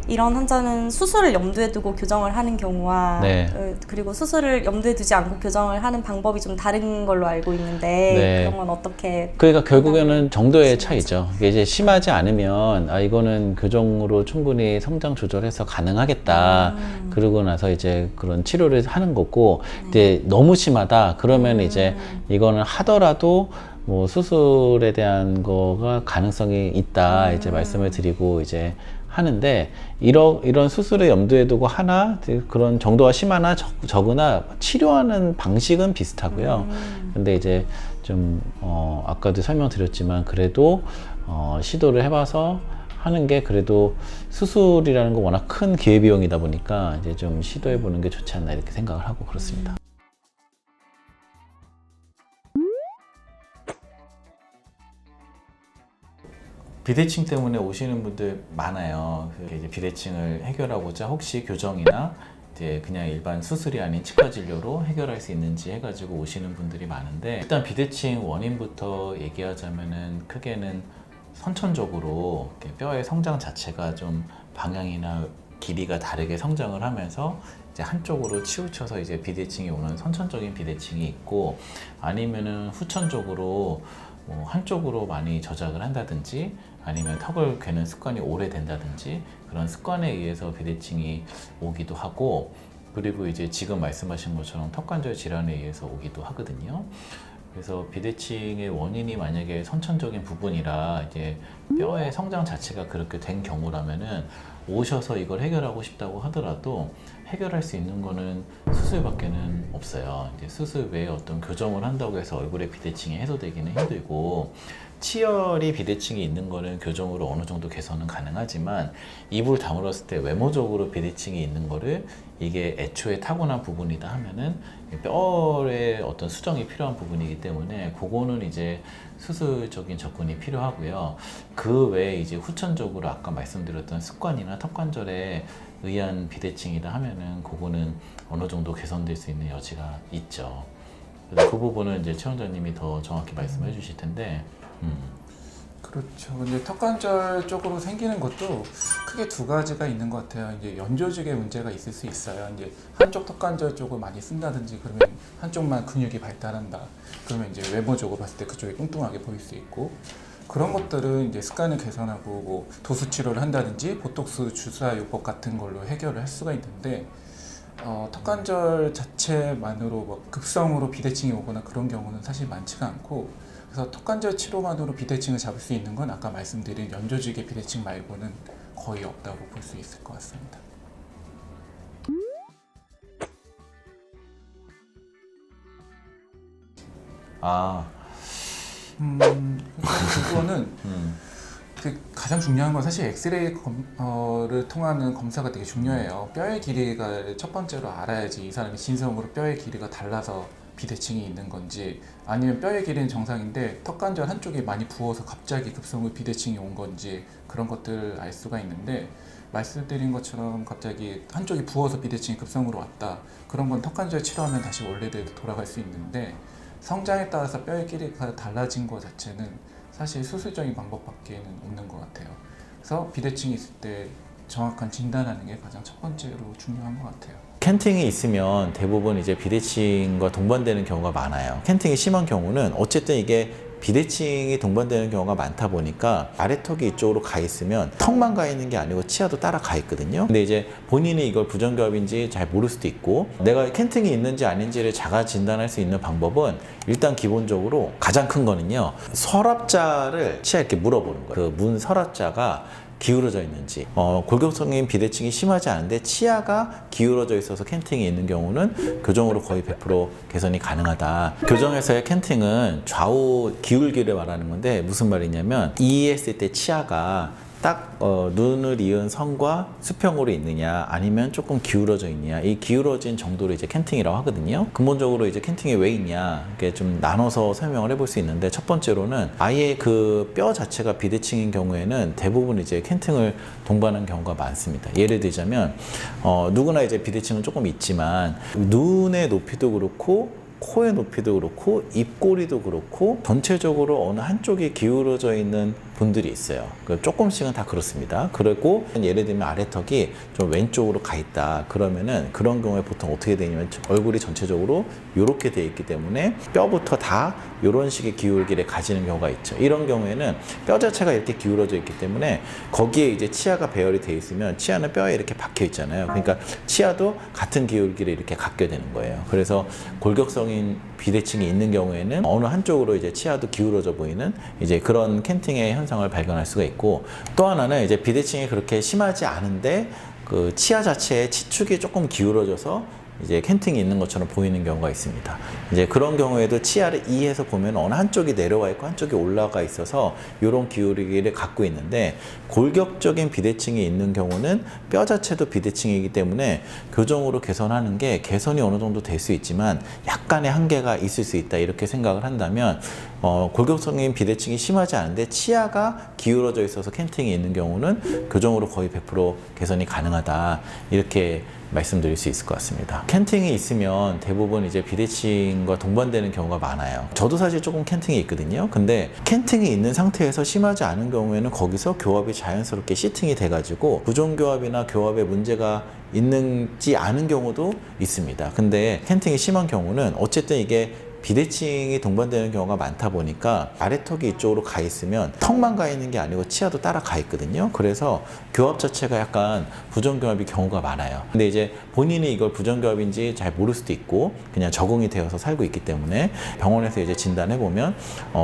이런 환자는 수술을 염두에 두고 교정을 하는 경우와 네. 그리고 수술을 염두에 두지 않고 교정을 하는 방법이 좀 다른 걸로 알고 있는데 네. 그런 건 어떻게 그러니까 결국에는 정도의 차이죠. 이게 이제 심하지 않으면 이거는 교정으로 충분히 성장 조절해서 가능하겠다. 그러고 나서 이제 그런 치료를 하는 거고, 이제 너무 심하다 그러면 이제 이거는 하더라도 뭐 수술에 대한 거가 가능성이 있다 이제 말씀을 드리고 이제 하는데, 이런 수술을 염두에 두고 하나 그런 정도가 심하나 적으나 치료하는 방식은 비슷하고요. 근데 이제 좀 아까도 설명드렸지만 그래도 시도를 해봐서 하는 게, 그래도 수술이라는 거 워낙 큰 기회비용이다 보니까 이제 좀 시도해보는 게 좋지 않나 이렇게 생각을 하고 그렇습니다. 비대칭 때문에 오시는 분들 많아요. 이제 비대칭을 해결하고자 혹시 교정이나 이제 그냥 일반 수술이 아닌 치과 진료로 해결할 수 있는지 해가지고 오시는 분들이 많은데, 일단 비대칭 원인부터 얘기하자면은 크게는 선천적으로 이렇게 뼈의 성장 자체가 좀 방향이나 길이가 다르게 성장을 하면서 이제 한쪽으로 치우쳐서 이제 비대칭이 오는 선천적인 비대칭이 있고, 아니면은 후천적으로 뭐 한쪽으로 많이 저작을 한다든지, 아니면 턱을 괴는 습관이 오래된다든지 그런 습관에 의해서 비대칭이 오기도 하고, 그리고 이제 지금 말씀하신 것처럼 턱관절 질환에 의해서 오기도 하거든요. 그래서 비대칭의 원인이 만약에 선천적인 부분이라 이제 뼈의 성장 자체가 그렇게 된 경우라면은 오셔서 이걸 해결하고 싶다고 하더라도 해결할 수 있는 거는 수술밖에는 없어요. 이제 수술 외에 어떤 교정을 한다고 해서 얼굴에 비대칭이 해소되기는 힘들고, 치열이 비대칭이 있는 거는 교정으로 어느 정도 개선은 가능하지만, 입을 다물었을 때 외모적으로 비대칭이 있는 거를 이게 애초에 타고난 부분이다 하면은 뼈에 어떤 수정이 필요한 부분이기 때문에 그거는 이제 수술적인 접근이 필요하고요. 그 외에 이제 후천적으로 아까 말씀드렸던 습관이나 턱관절에 의한 비대칭이다 하면은 그거는 어느 정도 개선될 수 있는 여지가 있죠. 그래서 그 부분은 이제 최 원장님이 더 정확히 말씀해 주실 텐데. 그렇죠. 근데 턱관절 쪽으로 생기는 것도 크게 두 가지가 있는 것 같아요. 이제 연조직의 문제가 있을 수 있어요. 이제 한쪽 턱관절 쪽을 많이 쓴다든지 그러면 한쪽만 근육이 발달한다. 그러면 이제 외모적으로 봤을 때 그쪽이 뚱뚱하게 보일 수 있고, 그런 것들은 이제 습관을 개선하고 뭐 도수 치료를 한다든지 보톡스 주사요법 같은 걸로 해결을 할 수가 있는데, 턱관절 자체만으로 뭐 급성으로 비대칭이 오거나 그런 경우는 사실 많지가 않고, 그래서 턱관절 치료만으로 비대칭을 잡을 수 있는 건 아까 말씀드린 연조직의 비대칭 말고는 거의 없다고 볼 수 있을 것 같습니다. 그거는 가장 중요한 건 사실 엑스레이를 통하는 검사가 되게 중요해요. 뼈의 길이가 첫 번째로 알아야지 이 사람이 진성으로 뼈의 길이가 달라서 비대칭이 있는 건지, 아니면 뼈의 길이는 정상인데 턱관절 한쪽이 많이 부어서 갑자기 급성으로 비대칭이 온 건지, 그런 것들을 알 수가 있는데, 말씀드린 것처럼 갑자기 한쪽이 부어서 비대칭이 급성으로 왔다, 그런 건 턱관절 치료하면 다시 원래대로 돌아갈 수 있는데, 성장에 따라서 뼈의 길이가 달라진 것 자체는 사실 수술적인 방법밖에는 없는 것 같아요. 그래서 비대칭이 있을 때 정확한 진단하는 게 가장 첫 번째로 중요한 것 같아요. 캔팅이 있으면 대부분 이제 비대칭과 동반되는 경우가 많아요. 캔팅이 심한 경우는 어쨌든 이게 비대칭이 동반되는 경우가 많다 보니까 아래턱이 이쪽으로 가 있으면 턱만 가 있는 게 아니고 치아도 따라 가 있거든요. 근데 이제 본인이 이걸 부정교합인지 잘 모를 수도 있고, 내가 캔팅이 있는지 아닌지를 자가 진단할 수 있는 방법은 일단 기본적으로 가장 큰 거는요, 서랍자를 치아에 이렇게 물어보는 거예요. 그 문 서랍자가 기울어져 있는지, 골격성인 비대칭이 심하지 않은데 치아가 기울어져 있어서 캔팅이 있는 경우는 교정으로 거의 100% 개선이 가능하다. 교정에서의 캔팅은 좌우 기울기를 말하는 건데 무슨 말이냐면, 이 했을 때 치아가 딱 눈을 이은 선과 수평으로 있느냐 아니면 조금 기울어져 있느냐, 이 기울어진 정도를 이제 캔팅이라고 하거든요. 근본적으로 이제 캔팅이 왜 있냐 이렇게 좀 나눠서 설명을 해볼 수 있는데, 첫 번째로는 아예 그 뼈 자체가 비대칭인 경우에는 대부분 이제 캔팅을 동반하는 경우가 많습니다. 예를 들자면 누구나 이제 비대칭은 조금 있지만 눈의 높이도 그렇고 코의 높이도 그렇고 입꼬리도 그렇고 전체적으로 어느 한쪽이 기울어져 있는 분들이 있어요. 조금씩은 다 그렇습니다. 그리고 예를 들면 아래턱이 좀 왼쪽으로 가 있다 그러면은, 그런 경우에 보통 어떻게 되냐면 얼굴이 전체적으로 이렇게 돼 있기 때문에 뼈부터 다 이런 식의 기울기를 가지는 경우가 있죠. 이런 경우에는 뼈 자체가 이렇게 기울어져 있기 때문에 거기에 이제 치아가 배열이 돼 있으면 치아는 뼈에 이렇게 박혀 있잖아요. 그러니까 치아도 같은 기울기를 이렇게 갖게 되는 거예요. 그래서 골격성인 비대칭이 있는 경우에는 어느 한쪽으로 이제 치아도 기울어져 보이는 이제 그런 캔팅의 현상을 발견할 수가 있고, 또 하나는 이제 비대칭이 그렇게 심하지 않은데 그 치아 자체의 치축이 조금 기울어져서 이제 캔팅이 있는 것처럼 보이는 경우가 있습니다. 이제 그런 경우에도 치아를 이해해서 보면 어느 한쪽이 내려와 있고 한쪽이 올라가 있어서 이런 기울기를 갖고 있는데, 골격적인 비대칭이 있는 경우는 뼈 자체도 비대칭이기 때문에 교정으로 개선하는 게 개선이 어느 정도 될 수 있지만 약간의 한계가 있을 수 있다, 이렇게 생각을 한다면 골격성인 비대칭이 심하지 않은데 치아가 기울어져 있어서 캔팅이 있는 경우는 교정으로 거의 100% 개선이 가능하다, 이렇게 말씀드릴 수 있을 것 같습니다. 캔팅이 있으면 대부분 이제 비대칭과 동반되는 경우가 많아요. 저도 사실 조금 캔팅이 있거든요. 근데 캔팅이 있는 상태에서 심하지 않은 경우에는 거기서 교합이 자연스럽게 시팅이 돼가지고 부종교합이나 교합에 문제가 있는지 않은 경우도 있습니다. 근데 캔팅이 심한 경우는 어쨌든 이게 비대칭이 동반되는 경우가 많다 보니까 아래턱이 이쪽으로 가 있으면 턱만 가 있는 게 아니고 치아도 따라 가 있거든요. 그래서 교합 자체가 약간 부정교합이 경우가 많아요. 근데 이제 본인이 이걸 부정교합인지 잘 모를 수도 있고 그냥 적응이 되어서 살고 있기 때문에 병원에서 이제 진단해 보면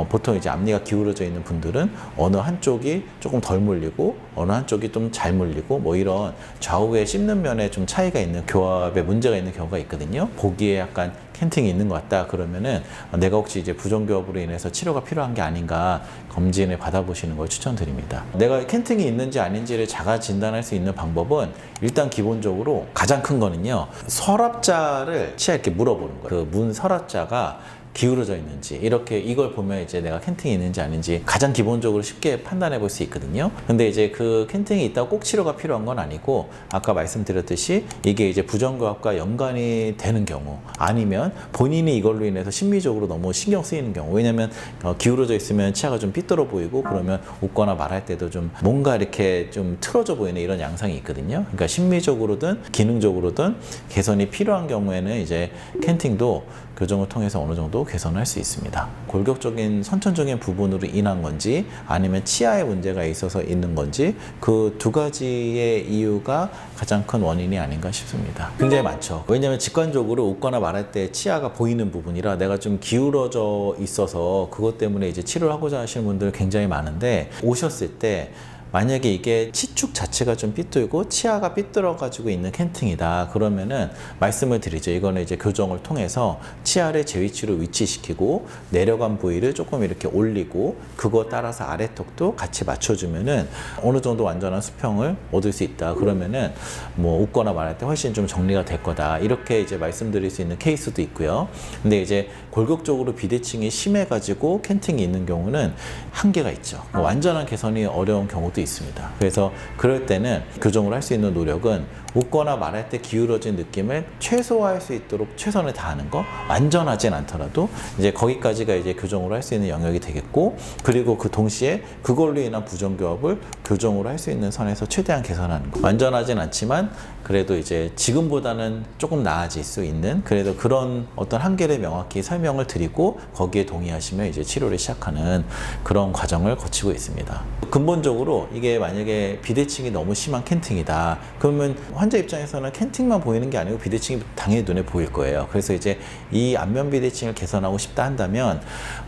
보통 이제 앞니가 기울어져 있는 분들은 어느 한쪽이 조금 덜 물리고 어느 한쪽이 좀 잘 물리고 뭐 이런 좌우에 씹는 면에 좀 차이가 있는 교합에 문제가 있는 경우가 있거든요. 보기에 약간 캔팅이 있는 것 같다 그러면은 내가 혹시 이제 부정교합으로 인해서 치료가 필요한 게 아닌가 검진을 받아보시는 걸 추천드립니다. 내가 캔팅이 있는지 아닌지를 자가 진단할 수 있는 방법은 일단 기본적으로 가장 큰 거는요, 서랍자를 치아에 이렇게 물어보는 거예요. 그 문 서랍자가 기울어져 있는지, 이렇게 이걸 보면 이제 내가 캔팅이 있는지 아닌지 가장 기본적으로 쉽게 판단해 볼 수 있거든요. 근데 이제 그 캔팅이 있다고 꼭 치료가 필요한 건 아니고, 아까 말씀드렸듯이 이게 이제 부정교합과 연관이 되는 경우, 아니면 본인이 이걸로 인해서 심리적으로 너무 신경 쓰이는 경우, 왜냐면 기울어져 있으면 치아가 좀 삐뚤어 보이고 그러면 웃거나 말할 때도 좀 뭔가 이렇게 좀 틀어져 보이는 이런 양상이 있거든요. 그러니까 심리적으로든 기능적으로든 개선이 필요한 경우에는 이제 캔팅도 교정을 통해서 어느 정도 개선할 수 있습니다. 골격적인 선천적인 부분으로 인한 건지 아니면 치아에 문제가 있어서 있는 건지, 그 두 가지의 이유가 가장 큰 원인이 아닌가 싶습니다. 굉장히 많죠. 왜냐하면 직관적으로 웃거나 말할 때 치아가 보이는 부분이라 내가 좀 기울어져 있어서 그것 때문에 이제 치료를 하고자 하시는 분들 굉장히 많은데, 오셨을 때 만약에 이게 치축 자체가 좀 삐뚤고 치아가 삐뚤어 가지고 있는 캔팅이다 그러면은 말씀을 드리죠. 이거는 이제 교정을 통해서 치아를 제 위치로 위치시키고 내려간 부위를 조금 이렇게 올리고 그거 따라서 아래턱도 같이 맞춰주면은 어느 정도 완전한 수평을 얻을 수 있다. 그러면은 뭐 웃거나 말할 때 훨씬 좀 정리가 될 거다, 이렇게 이제 말씀드릴 수 있는 케이스도 있고요. 근데 이제 골격적으로 비대칭이 심해 가지고 캔팅이 있는 경우는 한계가 있죠. 완전한 개선이 어려운 경우도 있습니다. 그래서 그럴 때는 교정을 할 수 있는 노력은 웃거나 말할 때 기울어진 느낌을 최소화할 수 있도록 최선을 다하는 거, 완전하진 않더라도 이제 거기까지가 이제 교정으로 할 수 있는 영역이 되겠고, 그리고 그 동시에 그걸로 인한 부정교합을 교정으로 할 수 있는 선에서 최대한 개선하는 거. 완전하진 않지만 그래도 이제 지금보다는 조금 나아질 수 있는, 그래도 그런 어떤 한계를 명확히 설명을 드리고 거기에 동의하시면 이제 치료를 시작하는 그런 과정을 거치고 있습니다. 근본적으로 이게 만약에 비대칭이 너무 심한 캔팅이다 그러면 환자 입장에서는 캔팅만 보이는 게 아니고 비대칭이 당연히 눈에 보일 거예요. 그래서 이제 이 안면 비대칭을 개선하고 싶다 한다면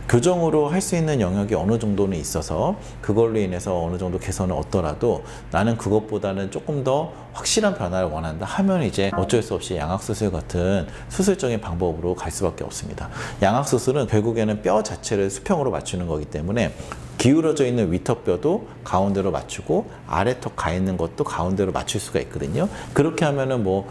교정으로 할 수 있는 영역이 어느 정도는 있어서 그걸로 인해서 어느 정도 개선을 얻더라도 나는 그것보다는 조금 더 확실한 변화를 원한다 하면 이제 어쩔 수 없이 양악수술 같은 수술적인 방법으로 갈 수밖에 없습니다. 양악수술은 결국에는 뼈 자체를 수평으로 맞추는 거기 때문에 기울어져 있는 위턱뼈도 가운데로 맞추고 아래턱 가 있는 것도 가운데로 맞출 수가 있거든요. 그렇게 하면은 뭐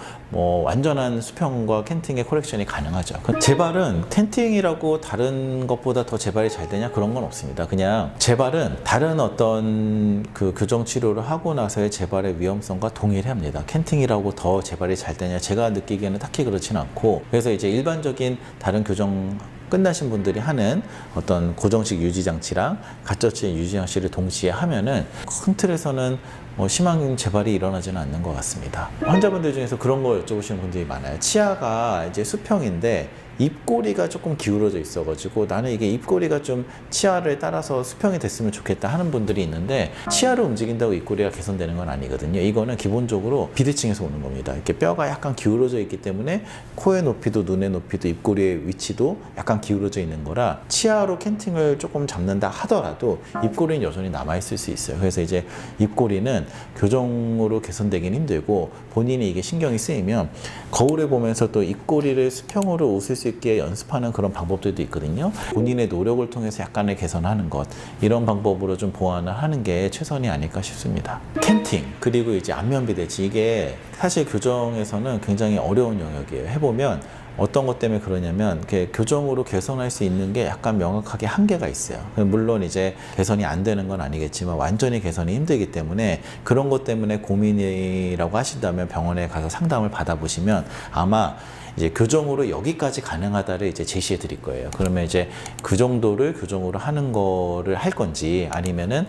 완전한 수평과 캔팅의 코렉션이 가능하죠. 재발은 캔팅이라고 다른 것보다 더 재발이 잘 되냐 그런 건 없습니다. 그냥 재발은 다른 어떤 그 교정 치료를 하고 나서의 재발의 위험성과 동일합니다. 캔팅이라고 더 재발이 잘 되냐 제가 느끼기에는 딱히 그렇진 않고, 그래서 이제 일반적인 다른 교정 끝나신 분들이 하는 어떤 고정식 유지 장치랑 가짜치 유지 장치를 동시에 하면은 큰 틀에서는 뭐 심한 재발이 일어나지는 않는 것 같습니다. 환자분들 중에서 그런 거 여쭤보시는 분들이 많아요. 치아가 이제 수평인데 입꼬리가 조금 기울어져 있어가지고 나는 이게 입꼬리가 좀 치아를 따라서 수평이 됐으면 좋겠다 하는 분들이 있는데, 치아를 움직인다고 입꼬리가 개선되는 건 아니거든요. 이거는 기본적으로 비대칭에서 오는 겁니다. 이렇게 뼈가 약간 기울어져 있기 때문에 코의 높이도 눈의 높이도 입꼬리의 위치도 약간 기울어져 있는 거라 치아로 캔팅을 조금 잡는다 하더라도 입꼬리는 여전히 남아있을 수 있어요. 그래서 이제 입꼬리는 교정으로 개선되긴 힘들고, 본인이 이게 신경이 쓰이면 거울을 보면서 또 입꼬리를 수평으로 웃을 수 있게 연습하는 그런 방법들도 있거든요. 본인의 노력을 통해서 약간의 개선하는 것, 이런 방법으로 좀 보완을 하는 게 최선이 아닐까 싶습니다. 캔팅 그리고 이제 안면 비대치, 이게 사실 교정에서는 굉장히 어려운 영역이에요. 해보면 어떤 것 때문에 그러냐면 교정으로 개선할 수 있는 게 약간 명확하게 한계가 있어요. 물론 이제 개선이 안 되는 건 아니겠지만 완전히 개선이 힘들기 때문에 그런 것 때문에 고민이라고 하신다면 병원에 가서 상담을 받아보시면 아마 이제 교정으로 여기까지 가능하다를 이제 제시해 드릴 거예요. 그러면 이제 그 정도를 교정으로 하는 거를 할 건지, 아니면은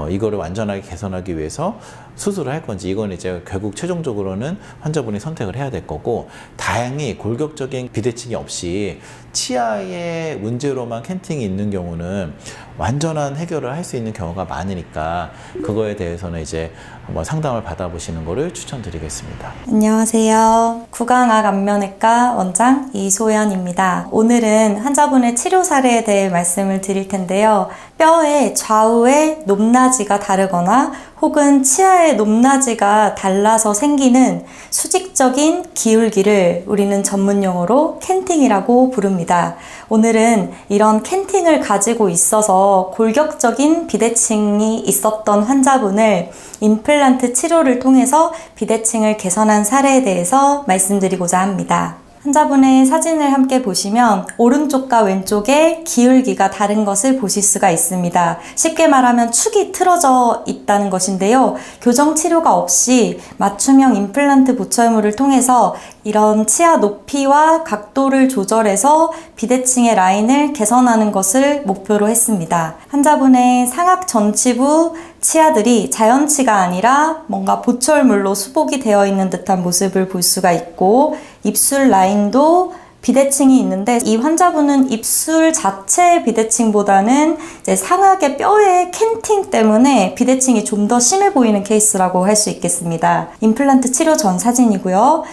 이거를 완전하게 개선하기 위해서 수술을 할 건지, 이건 이제 결국 최종적으로는 환자분이 선택을 해야 될 거고, 다행히 골격적인 비대칭이 없이 치아의 문제로만 캔팅이 있는 경우는 완전한 해결을 할 수 있는 경우가 많으니까 그거에 대해서는 이제 한번 상담을 받아보시는 거를 추천드리겠습니다. 안녕하세요. 구강악 안면외과 원장 이소연입니다. 오늘은 환자분의 치료 사례에 대해 말씀을 드릴 텐데요. 뼈의 좌우의 높낮이가 다르거나 혹은 치아의 높낮이가 달라서 생기는 수직적인 기울기를 우리는 전문 용어로 캔팅이라고 부릅니다. 오늘은 이런 캔팅을 가지고 있어서 골격적인 비대칭이 있었던 환자분을 임플란트 치료를 통해서 비대칭을 개선한 사례에 대해서 말씀드리고자 합니다. 환자분의 사진을 함께 보시면 오른쪽과 왼쪽에 기울기가 다른 것을 보실 수가 있습니다. 쉽게 말하면 축이 틀어져 있다는 것인데요. 교정 치료가 없이 맞춤형 임플란트 보철물을 통해서 이런 치아 높이와 각도를 조절해서 비대칭의 라인을 개선하는 것을 목표로 했습니다. 환자분의 상악 전치부 치아들이 자연치가 아니라 뭔가 보철물로 수복이 되어 있는 듯한 모습을 볼 수가 있고, 입술 라인도 비대칭이 있는데 이 환자분은 입술 자체의 비대칭보다는 이제 상악의 뼈의 캔팅 때문에 비대칭이 좀 더 심해 보이는 케이스라고 할 수 있겠습니다. 임플란트 치료 전 사진이고요.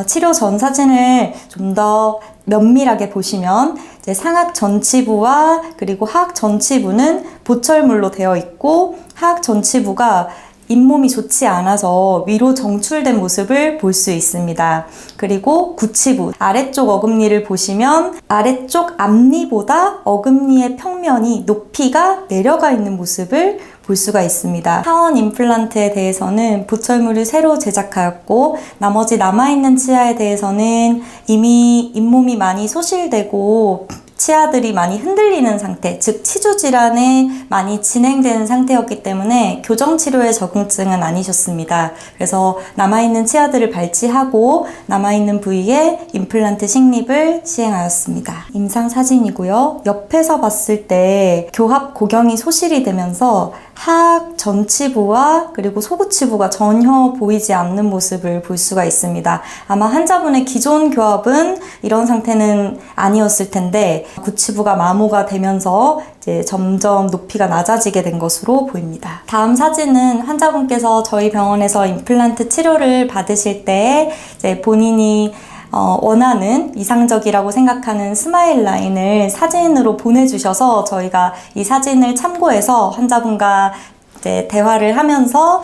치료 전 사진을 좀 더 면밀하게 보시면 이제 상악 전치부와 그리고 하악 전치부는 보철물로 되어 있고, 하악 전치부가 잇몸이 좋지 않아서 위로 정출된 모습을 볼 수 있습니다. 그리고 구치부, 아래쪽 어금니를 보시면 아래쪽 앞니보다 어금니의 평면이 높이가 내려가 있는 모습을 볼 수가 있습니다. 하원 임플란트에 대해서는 보철물을 새로 제작하였고, 나머지 남아있는 치아에 대해서는 이미 잇몸이 많이 소실되고 치아들이 많이 흔들리는 상태, 즉 치주 질환에 많이 진행되는 상태였기 때문에 교정 치료에 적응증은 아니셨습니다. 그래서 남아있는 치아들을 발치하고 남아있는 부위에 임플란트 식립을 시행하였습니다. 임상 사진이고요. 옆에서 봤을 때 교합 고경이 소실이 되면서 하악 전치부와 그리고 소구치부가 전혀 보이지 않는 모습을 볼 수가 있습니다. 아마 환자분의 기존 교합은 이런 상태는 아니었을 텐데 구치부가 마모가 되면서 이제 점점 높이가 낮아지게 된 것으로 보입니다. 다음 사진은 환자분께서 저희 병원에서 임플란트 치료를 받으실 때 이제 본인이 원하는 이상적이라고 생각하는 스마일 라인을 사진으로 보내주셔서 저희가 이 사진을 참고해서 환자분과 이제 대화를 하면서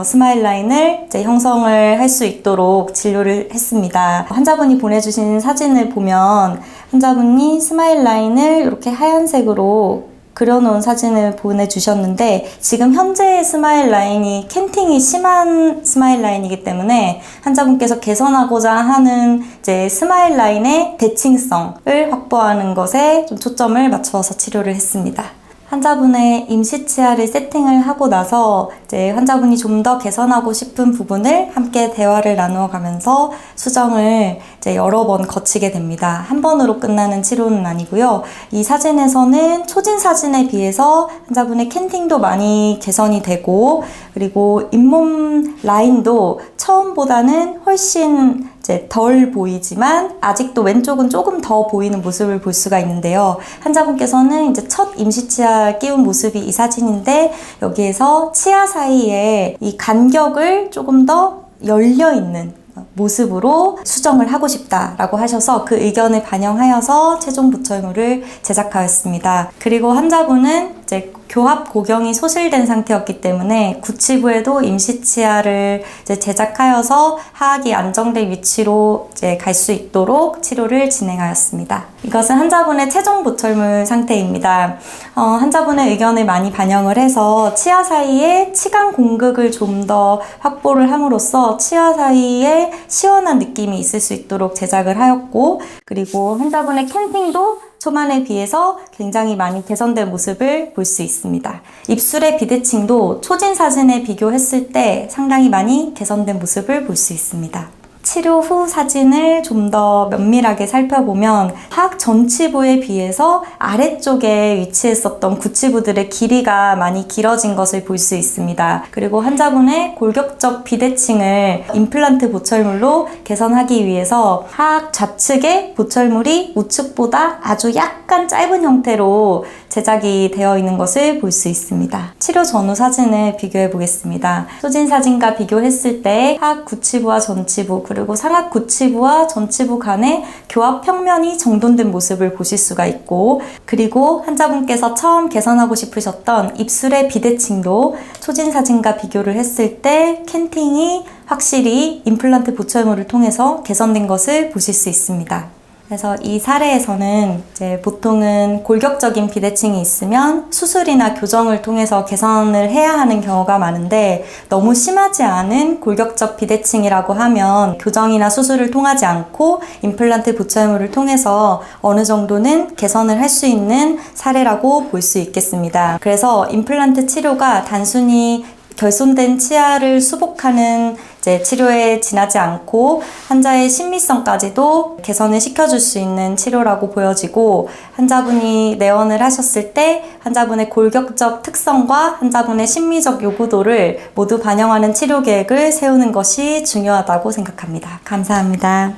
스마일 라인을 이제 형성을 할 수 있도록 진료를 했습니다. 환자분이 보내주신 사진을 보면 환자분이 스마일 라인을 이렇게 하얀색으로 그려놓은 사진을 보내주셨는데 지금 현재의 스마일 라인이 캔팅이 심한 스마일 라인이기 때문에 환자분께서 개선하고자 하는 이제 스마일 라인의 대칭성을 확보하는 것에 좀 초점을 맞추어서 치료를 했습니다. 환자분의 임시 치아를 세팅을 하고 나서 이제 환자분이 좀 더 개선하고 싶은 부분을 함께 대화를 나누어 가면서 수정을 이제 여러 번 거치게 됩니다. 한 번으로 끝나는 치료는 아니고요. 이 사진에서는 초진 사진에 비해서 환자분의 캔팅도 많이 개선이 되고 그리고 잇몸 라인도 처음보다는 훨씬 이제 덜 보이지만 아직도 왼쪽은 조금 더 보이는 모습을 볼 수가 있는데요. 환자분께서는 이제 첫 임시치아 끼운 모습이 이 사진인데 여기에서 치아 사이에 이 간격을 조금 더 열려있는 모습으로 수정을 하고 싶다라고 하셔서 그 의견을 반영하여서 최종 보철물을 제작하였습니다. 그리고 환자분은 이제 교합 고경이 소실된 상태였기 때문에 구치부에도 임시치아를 이제 제작하여서 하악이 안정된 위치로 이제 갈 수 있도록 치료를 진행하였습니다. 이것은 환자분의 최종 보철물 상태입니다. 환자분의 의견을 많이 반영을 해서 치아 사이에 치간 공극을 좀 더 확보를 함으로써 치아 사이에 시원한 느낌이 있을 수 있도록 제작을 하였고 그리고 환자분의 캔팅도 초반에 비해서 굉장히 많이 개선된 모습을 볼 수 있습니다. 입술의 비대칭도 초진 사진에 비교했을 때 상당히 많이 개선된 모습을 볼 수 있습니다. 치료 후 사진을 좀 더 면밀하게 살펴보면 하악 전치부에 비해서 아래쪽에 위치했었던 구치부들의 길이가 많이 길어진 것을 볼 수 있습니다. 그리고 환자분의 골격적 비대칭을 임플란트 보철물로 개선하기 위해서 하악 좌측의 보철물이 우측보다 아주 약간 짧은 형태로 제작이 되어 있는 것을 볼 수 있습니다. 치료 전후 사진을 비교해 보겠습니다. 초진 사진과 비교했을 때 하악 구치부와 전치부 그리고 상악 구치부와 전치부 간의 교합 평면이 정돈된 모습을 보실 수가 있고 그리고 환자분께서 처음 개선하고 싶으셨던 입술의 비대칭도 초진 사진과 비교를 했을 때 캔팅이 확실히 임플란트 보철물을 통해서 개선된 것을 보실 수 있습니다. 그래서 이 사례에서는 이제 보통은 골격적인 비대칭이 있으면 수술이나 교정을 통해서 개선을 해야 하는 경우가 많은데 너무 심하지 않은 골격적 비대칭이라고 하면 교정이나 수술을 통하지 않고 임플란트 보철물을 통해서 어느 정도는 개선을 할 수 있는 사례라고 볼 수 있겠습니다. 그래서 임플란트 치료가 단순히 결손된 치아를 수복하는 이제 치료에 지나지 않고 환자의 심미성까지도 개선을 시켜줄 수 있는 치료라고 보여지고 환자분이 내원을 하셨을 때 환자분의 골격적 특성과 환자분의 심미적 요구도를 모두 반영하는 치료 계획을 세우는 것이 중요하다고 생각합니다. 감사합니다.